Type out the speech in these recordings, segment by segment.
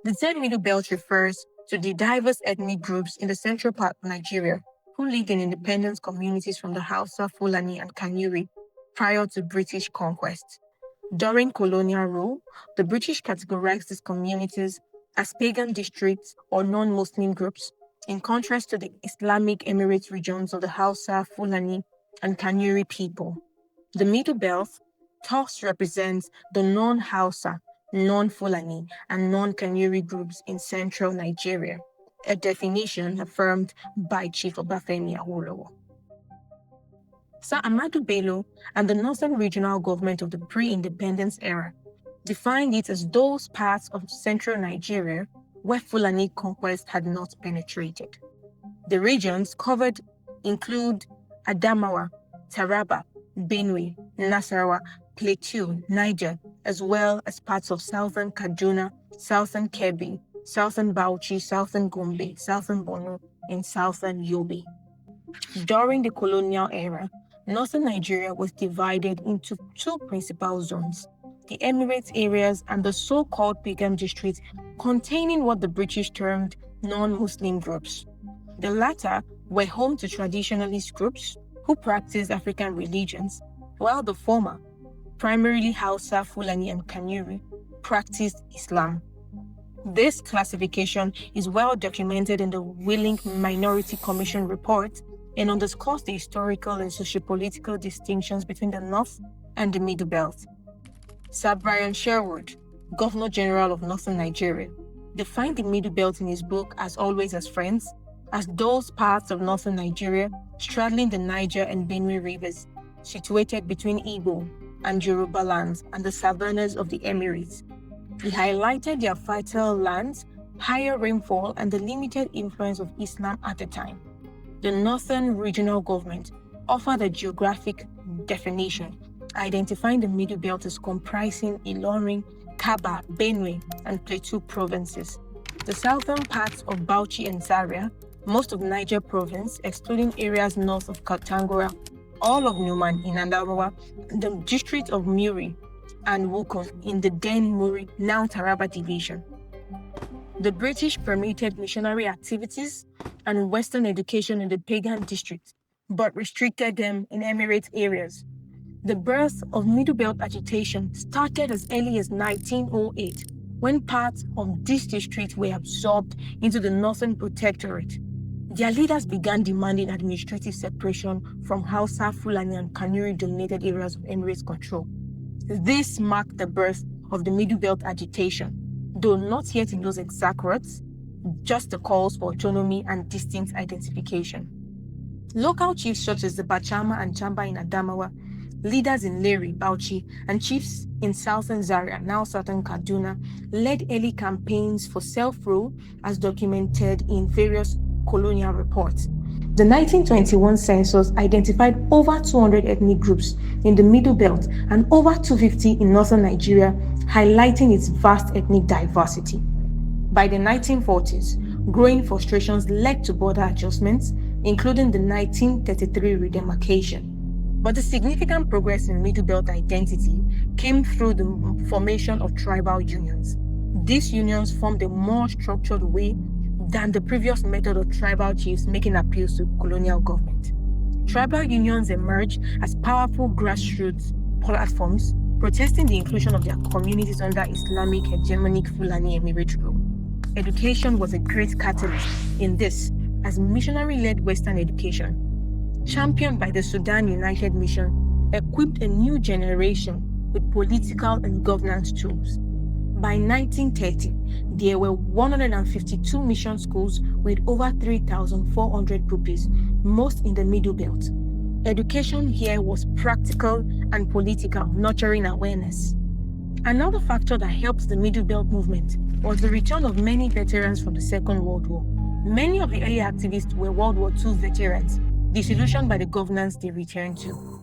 The term Middle Belt refers to the diverse ethnic groups in the central part of Nigeria who lived in independent communities from the Hausa, Fulani, and Kanuri prior to British conquest. During colonial rule, the British categorized these communities as pagan districts or non-Muslim groups, in contrast to the Islamic Emirate regions of the Hausa, Fulani, and Kanuri people. The Middle Belt thus represents the non-Hausa, non-Fulani, and non-Kanuri groups in central Nigeria, a definition affirmed by Chief Obafemi Awolowo. Sir Ahmadu Bello and the Northern Regional Government of the pre-independence era defined it as those parts of central Nigeria where Fulani conquest had not penetrated. The regions covered include Adamawa, Taraba, Benue, Nasarawa, Plateau, Niger, as well as parts of southern Kaduna, southern Kebbi, southern Bauchi, southern Gombe, southern Borno, and southern Yobe. During the colonial era, northern Nigeria was divided into two principal zones, the Emirates areas and the so-called pagan districts containing what the British termed non-Muslim groups. The latter were home to traditionalist groups who practiced African religions, while the former, primarily Hausa, Fulani, and Kanuri, practiced Islam. This classification is well documented in the Willing Minority Commission report and underscores the historical and sociopolitical distinctions between the North and the Middle Belt. Sir Brian Sherwood, Governor General of Northern Nigeria, defined the Middle Belt in his book As Always as Friends as those parts of northern Nigeria straddling the Niger and Benue rivers, situated between Igbo and Yoruba lands and the savannas of the Emirates. He highlighted their fertile lands, higher rainfall, and the limited influence of Islam at the time. The Northern Regional Government offered a geographic definition, identifying the Middle Belt as comprising Ilorin, Kaba, Benue, and Plateau provinces. The southern parts of Bauchi and Zaria, most of Niger province, excluding areas north of Katangura, all of Numan in Adamawa, the district of Muri, and Wukon in the then Muri, now Taraba division. The British permitted missionary activities and Western education in the pagan district, but restricted them in Emirate areas. The birth of Middle Belt agitation started as early as 1908, when parts of this district were absorbed into the Northern Protectorate. Their leaders began demanding administrative separation from Hausa, Fulani, and Kanuri-dominated areas of Emirates control. This marked the birth of the Middle Belt agitation, though not yet in those exact words, just the calls for autonomy and distinct identification. Local chiefs such as the Bachama and Chamba in Adamawa, leaders in Leri, Bauchi, and chiefs in southern Zaria, now southern Kaduna, led early campaigns for self-rule as documented in various colonial reports. The 1921 census identified over 200 ethnic groups in the Middle Belt and over 250 in northern Nigeria, highlighting its vast ethnic diversity. By the 1940s, growing frustrations led to border adjustments, including the 1933 redemarcation. But the significant progress in Middle Belt identity came through the formation of tribal unions. These unions formed a more structured way than the previous method of tribal chiefs making appeals to colonial government. Tribal unions emerged as powerful grassroots platforms protesting the inclusion of their communities under Islamic hegemonic Fulani Emirate rule. Education was a great catalyst in this, as missionary-led Western education, championed by the Sudan United Mission, equipped a new generation with political and governance tools. By 1930, there were 152 mission schools with over 3,400 pupils, most in the Middle Belt. Education here was practical and political, nurturing awareness. Another factor that helped the Middle Belt movement was the return of many veterans from the Second World War. Many of the early activists were World War II veterans, disillusioned by the governance they returned to.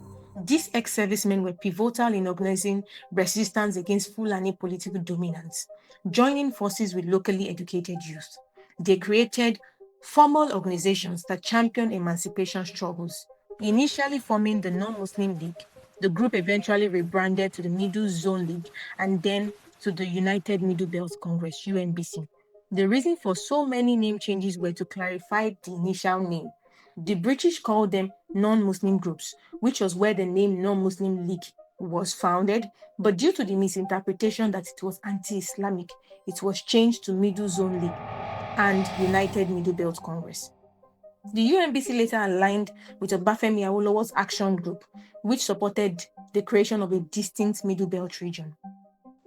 These ex-servicemen were pivotal in organizing resistance against Fulani political dominance, joining forces with locally educated youth. They created formal organizations that championed emancipation struggles, initially forming the Non-Muslim League. The group eventually rebranded to the Middle Zone League and then to the United Middle Belt Congress, UNBC, The reason for so many name changes were to clarify the initial name. The British called them non-Muslim groups, which was where the name Non-Muslim League was founded, but due to the misinterpretation that it was anti-Islamic, it was changed to Middle Zone League and United Middle Belt Congress. The UNBC later aligned with Obafemi Awolowo's Action Group, which supported the creation of a distinct Middle Belt region.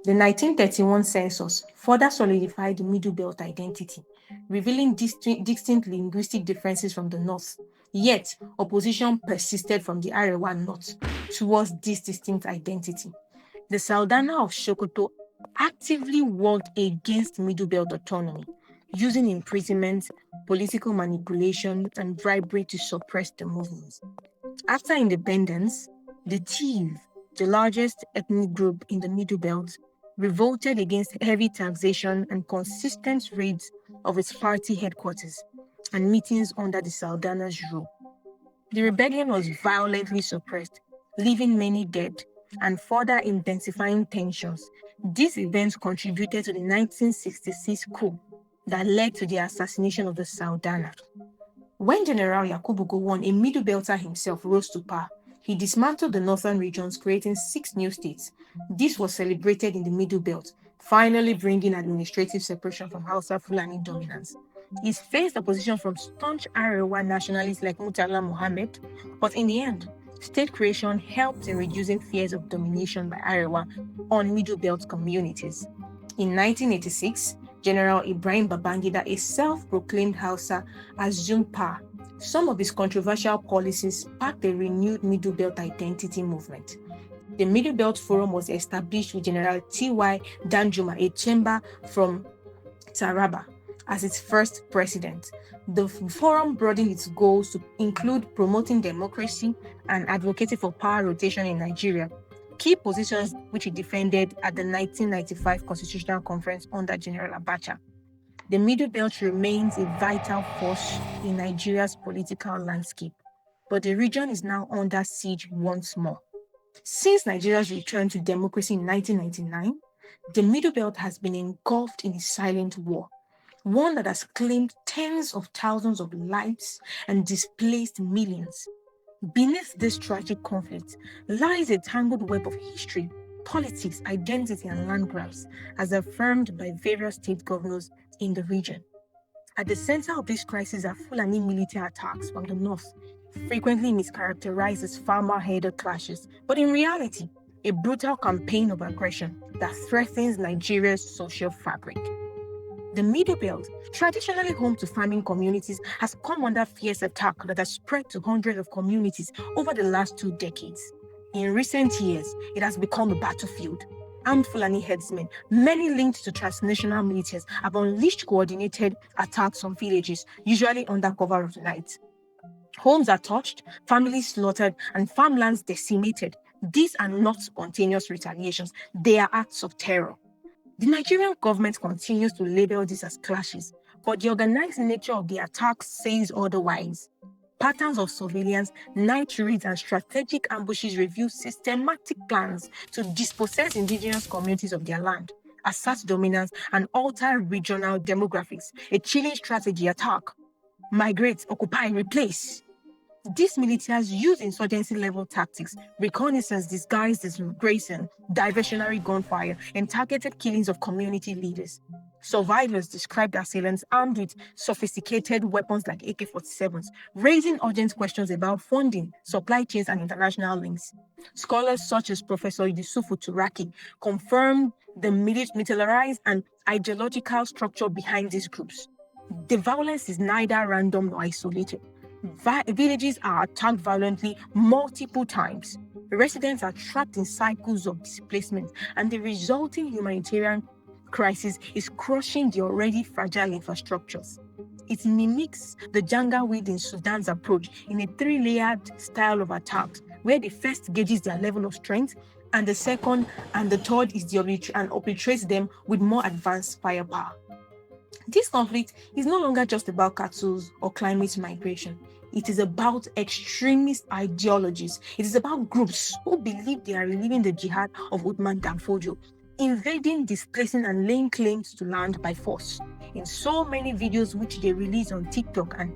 The 1931 census further solidified the Middle Belt identity, revealing distinct linguistic differences from the North. Yet, opposition persisted from the Arewa North towards this distinct identity. The Saldana of Sokoto actively worked against Middle Belt autonomy, using imprisonment, political manipulation, and bribery to suppress the movement. After independence, the Tiv, the largest ethnic group in the Middle Belt, revolted against heavy taxation and consistent raids of its party headquarters and meetings under the Saldana's rule. The rebellion was violently suppressed, leaving many dead and further intensifying tensions. These events contributed to the 1966 coup that led to the assassination of the Saldana. When General Yakubu Gowon, a Middle Belter himself, rose to power, he dismantled the northern regions, creating 6 new states. This was celebrated in the Middle Belt, finally bringing administrative separation from Hausa Fulani dominance. He faced opposition from staunch Arewa nationalists like Murtala Mohammed, but in the end, state creation helped in reducing fears of domination by Arewa on Middle Belt communities. In 1986, General Ibrahim Babangida, a self-proclaimed Hausa, assumed power. Some of his controversial policies sparked a renewed Middle Belt identity movement. The Middle Belt Forum was established with General T.Y. Danjuma, a chamber from Taraba, as its first president. The forum broadened its goals to include promoting democracy and advocating for power rotation in Nigeria, key positions which he defended at the 1995 Constitutional Conference under General Abacha. The Middle Belt remains a vital force in Nigeria's political landscape, but the region is now under siege once more. Since Nigeria's return to democracy in 1999, the Middle Belt has been engulfed in a silent war, one that has claimed tens of thousands of lives and displaced millions. Beneath this tragic conflict lies a tangled web of history, politics, identity, and land grabs, as affirmed by various state governors in the region. At the center of this crisis are Fulani military attacks from the north, frequently mischaracterized as farmer-headed clashes, but in reality, a brutal campaign of aggression that threatens Nigeria's social fabric. The Middle Belt, traditionally home to farming communities, has come under fierce attack that has spread to hundreds of communities over the last 2 decades. In recent years, it has become a battlefield. Armed Fulani herdsmen, many linked to transnational militias, have unleashed coordinated attacks on villages, usually under cover of the night. Homes are touched, families slaughtered, and farmlands decimated. These are not spontaneous retaliations, they are acts of terror. The Nigerian government continues to label this as clashes, but the organized nature of the attacks says otherwise. Patterns of surveillance, night raids, and strategic ambushes reveal systematic plans to dispossess indigenous communities of their land, assert dominance, and alter regional demographics. A chilling strategy: attack, migrate, occupy, replace. These militias use insurgency-level tactics, reconnaissance disguised as grazing, diversionary gunfire, and targeted killings of community leaders. Survivors described assailants armed with sophisticated weapons like AK-47s, raising urgent questions about funding, supply chains, and international links. Scholars such as Professor Yusufu Turaki confirm the militarized and ideological structure behind these groups. The violence is neither random nor isolated. Villages are attacked violently multiple times. Residents are trapped in cycles of displacement, and the resulting humanitarian crisis is crushing the already fragile infrastructures. It mimics the Janjaweed in Sudan's approach in a 3-layered style of attacks, where the first gauges their level of strength, and the second and the third is and obliterates them with more advanced firepower. This conflict is no longer just about cattle or climate migration. It is about extremist ideologies. It is about groups who believe they are reliving the jihad of Uthman Danfodio, invading, displacing, and laying claims to land by force. In so many videos which they release on TikTok and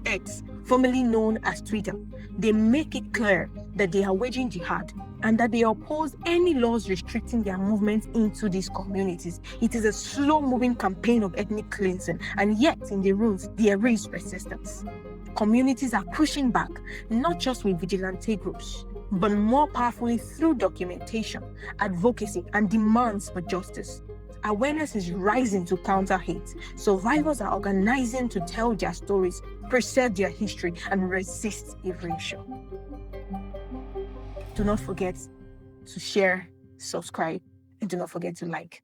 X, formerly known as Twitter, they make it clear that they are waging jihad and that they oppose any laws restricting their movement into these communities. It is a slow-moving campaign of ethnic cleansing, and yet in the ruins there is resistance. Communities are pushing back, not just with vigilante groups, but more powerfully through documentation, advocacy, and demands for justice. Awareness is rising to counter hate. Survivors are organizing to tell their stories, preserve their history, and resist erasure. Do not forget to share, subscribe, and do not forget to like.